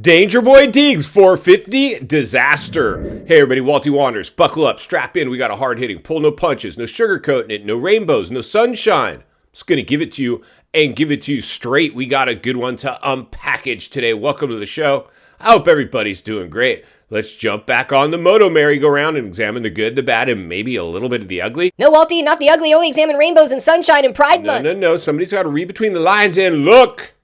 Danger Boy Deegs 450 disaster. Hey everybody, Walty Wanders, buckle up, strap in. We got a hard hitting, pull no punches, no sugarcoating it, no rainbows, no sunshine. Just gonna give it to you and give it to you straight. We got a good one to unpackage today. Welcome to the show. I hope everybody's doing great. Let's jump back on the moto merry-go-round and examine the good, the bad, and maybe a little bit of the ugly. No, Walty, not the ugly. Only examine rainbows and sunshine and Pride Month. No. Somebody's got to read between the lines and look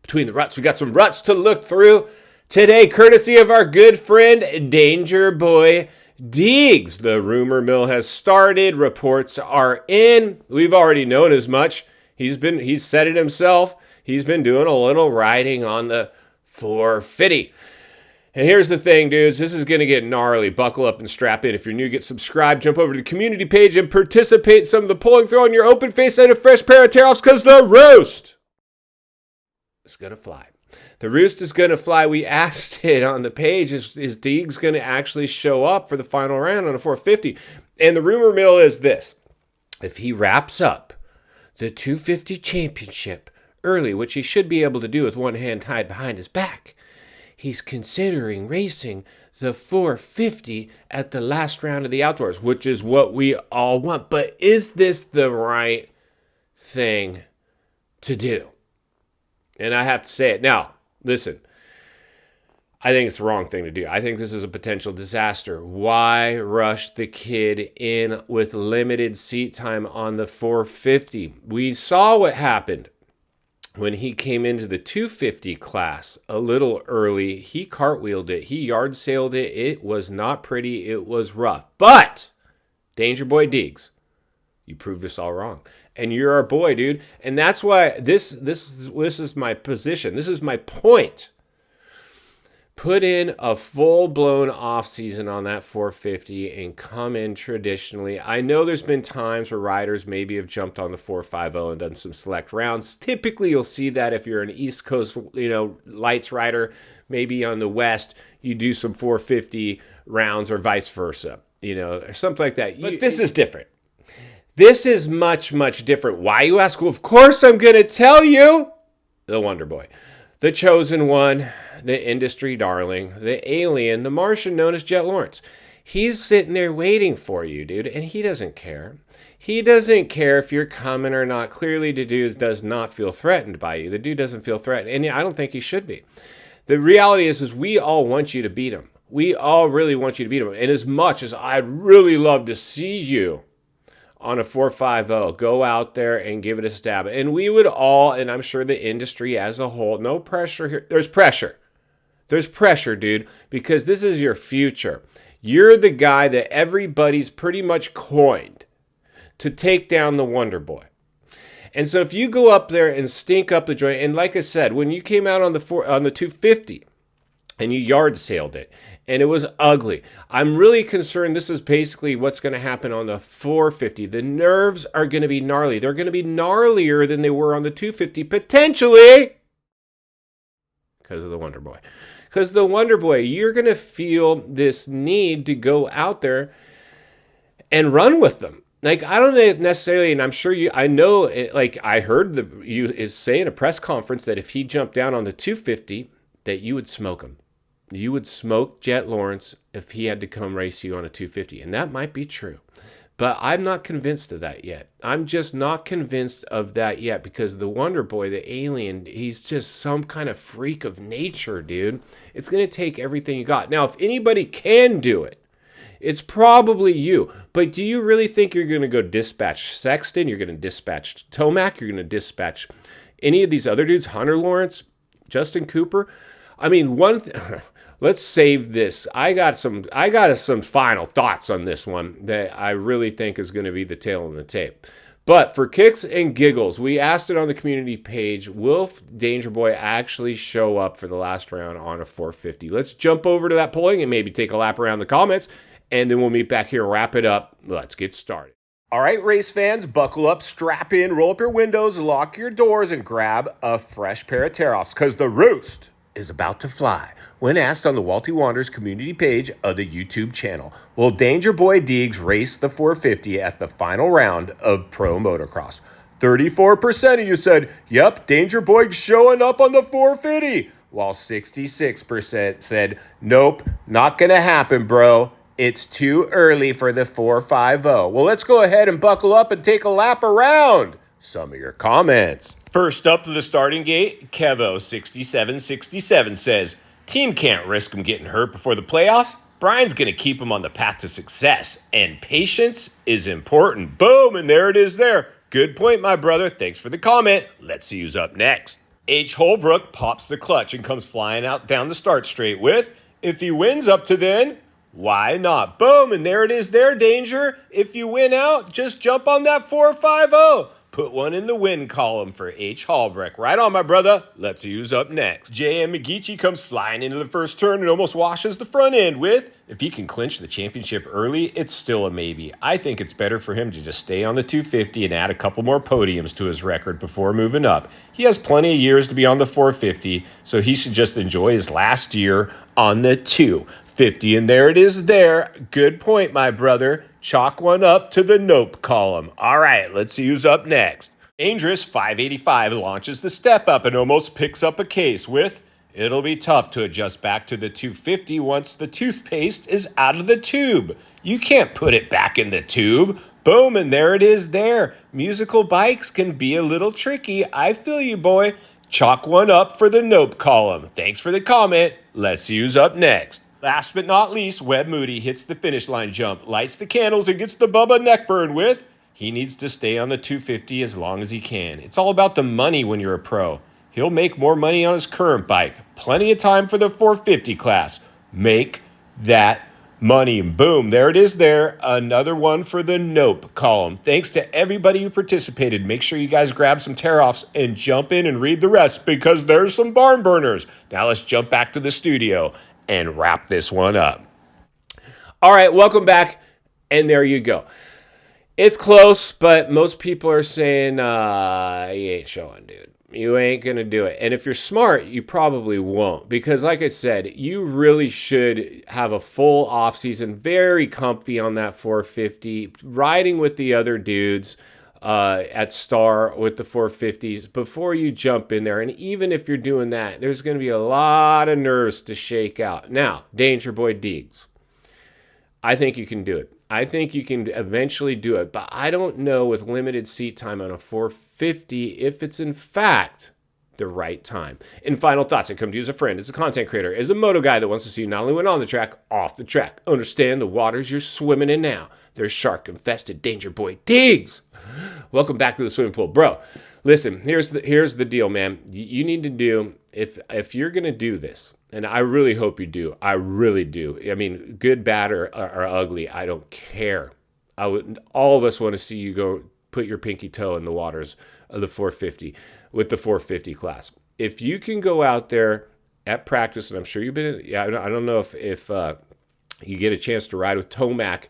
between the ruts. We got some ruts to look through today, courtesy of our good friend, Danger Boy Deegs. The rumor mill has started. Reports are in. We've already known as much. He's said it himself. He's been doing a little riding on the 450. And here's the thing, dudes. This is going to get gnarly. Buckle up and strap in. If you're new, get subscribed. Jump over to the community page and participate in some of the pulling. Throw on your open face and a fresh pair of tear-offs because the roost is going to fly. The roost is going to fly. We asked it on the page. Is Deegs going to actually show up for the final round on a 450? And the rumor mill is this. If he wraps up the 250 championship early, which he should be able to do with one hand tied behind his back, he's considering racing the 450 at the last round of the outdoors, which is what we all want. But is this the right thing to do? And I have to say it. Now, listen, I think it's the wrong thing to do. I think this is a potential disaster. Why rush the kid in with limited seat time on the 450? We saw what happened when he came into the 250 class a little early. He cartwheeled it. He yard sailed it. It was not pretty. It was rough. But Danger Boy Deegs, you proved us all wrong. And you're our boy, dude. And that's why this is my position. This is my point. Put in a full-blown off-season on that 450 and come in traditionally. I know there's been times where riders maybe have jumped on the 450 and done some select rounds. Typically, you'll see that if you're an East Coast, lights rider. Maybe on the West, you do some 450 rounds or vice versa, or something like that. But this is different. This is much, much different. Why, you ask? Well, of course I'm going to tell you. The Wonder Boy. The chosen one, the industry darling, the alien, the Martian known as Jet Lawrence. He's sitting there waiting for you, dude, and he doesn't care. He doesn't care if you're coming or not. Clearly, the dude does not feel threatened by you. The dude doesn't feel threatened, and I don't think he should be. The reality is we all want you to beat him. We all really want you to beat him. And as much as I'd really love to see you on a 450, go out there and give it a stab. And we would all, and I'm sure the industry as a whole, no pressure here. There's pressure. There's pressure, dude, because this is your future. You're the guy that everybody's pretty much coined to take down the Wonder Boy. And so if you go up there and stink up the joint, and like I said, when you came out on the 250 and you yard sailed it, and it was ugly. I'm really concerned this is basically what's going to happen on the 450. The nerves are going to be gnarly. They're going to be gnarlier than they were on the 250, potentially, because of the Wonder Boy. Because the Wonder Boy, you're going to feel this need to go out there and run with them. Like, I don't necessarily, and I'm sure I know, I heard you is say in a press conference that if he jumped down on the 250, that you would smoke him. You would smoke Jet Lawrence if he had to come race you on a 250. And that might be true. But I'm not convinced of that yet. I'm just not convinced of that yet because the Wonder Boy, the alien, he's just some kind of freak of nature, dude. It's going to take everything you got. Now, if anybody can do it, it's probably you. But do you really think you're going to go dispatch Sexton? You're going to dispatch Tomac? You're going to dispatch any of these other dudes? Hunter Lawrence? Justin Cooper? I mean, let's save this. I got some final thoughts on this one that I really think is going to be the tail on the tape. But for kicks and giggles, we asked it on the community page, will Danger Boy actually show up for the last round on a 450? Let's jump over to that polling and maybe take a lap around the comments, and then we'll meet back here and wrap it up. Let's get started. All right, race fans, buckle up, strap in, roll up your windows, lock your doors, and grab a fresh pair of tear-offs because the roost is about to fly. When asked on the Walty Wanders community page of the YouTube channel, will Danger Boy Deegs race the 450 at the final round of Pro Motocross? 34% of you said, yep, Danger Boy's showing up on the 450. while 66% said, nope, not going to happen, bro. It's too early for the 450. Well, let's go ahead and buckle up and take a lap around some of your comments. First up to the starting gate, Kevo6767 says, team can't risk him getting hurt before the playoffs. Brian's going to keep him on the path to success, and patience is important. Boom, and there it is there. Good point, my brother. Thanks for the comment. Let's see who's up next. H. Holbrook pops the clutch and comes flying out down the start straight with, if he wins up to then, why not? Boom, and there it is there, Danger. If you win out, just jump on that 450. Put one in the win column for H. Holbrook. Right on, my brother. Let's see who's up next. J.M. McGeechee comes flying into the first turn and almost washes the front end with, if he can clinch the championship early, it's still a maybe. I think it's better for him to just stay on the 250 and add a couple more podiums to his record before moving up. He has plenty of years to be on the 450, so he should just enjoy his last year on the 250. And there it is there. Good point, my brother. Chalk one up to the nope column. All right, let's see who's up next. Dangerous 585 launches the step up and almost picks up a case with, it'll be tough to adjust back to the 250 once the toothpaste is out of the tube. You can't put it back in the tube. Boom, and there it is there. Musical bikes can be a little tricky. I feel you, boy. Chalk one up for the nope column. Thanks for the comment. Let's see who's up next. Last but not least, Webb Moody hits the finish line jump, lights the candles, and gets the Bubba neck burn with, he needs to stay on the 250 as long as he can. It's all about the money when you're a pro. He'll make more money on his current bike. Plenty of time for the 450 class. Make that money. Boom, there it is there. Another one for the nope column. Thanks to everybody who participated. Make sure you guys grab some tear-offs and jump in and read the rest because there's some barn burners. Now let's jump back to the studio and wrap this one up. All right, welcome back. And there you go. It's close, but most people are saying, you ain't showing, dude. You ain't going to do it. And if you're smart, you probably won't. Because like I said, you really should have a full off season, very comfy on that 450, riding with the other dudes at Star with the 450s before you jump in there. And even if you're doing that, there's going to be a lot of nerves to shake out. Now, Danger Boy Deegs, I think you can do it. I think you can eventually do it, but I don't know with limited seat time on a 450 if it's in fact the right time. In final thoughts, I come to you as a friend, as a content creator, as a moto guy that wants to see you not only win on the track, off the track. Understand the waters you're swimming in now. They're shark-infested. Danger Boy Deegs. Welcome back to the swimming pool. Bro, listen, here's the deal, man. You need to do, if you're going to do this, and I really hope you do. I really do. I mean, good, bad, or ugly, I don't care. All of us want to see you go put your pinky toe in the waters of the 450 with the 450 class. If you can go out there at practice, and I'm sure you've been, I don't know if you get a chance to ride with Tomac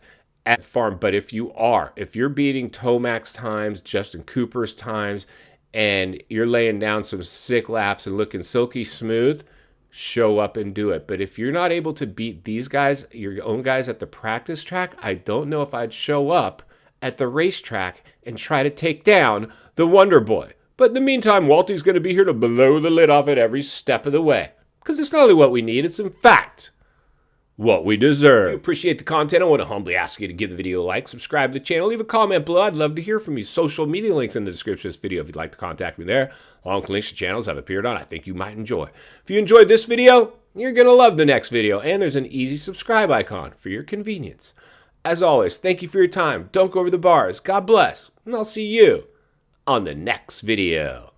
at farm, but if you're beating Tomac's times, Justin Cooper's times, and you're laying down some sick laps and looking silky smooth, show up and do it. But if you're not able to beat these guys, your own guys at the practice track, I don't know if I'd show up at the racetrack and try to take down the Wonder Boy. But in the meantime, Walty's going to be here to blow the lid off it every step of the way. Because it's not only what we need, it's in fact what we deserve. If you appreciate the content, I want to humbly ask you to give the video a like, subscribe to the channel, leave a comment below. I'd love to hear from you. Social media links in the description of this video if you'd like to contact me there. Along with links to channels I've appeared on I think you might enjoy. If you enjoyed this video, you're going to love the next video. And there's an easy subscribe icon for your convenience. As always, thank you for your time. Don't go over the bars. God bless. And I'll see you on the next video.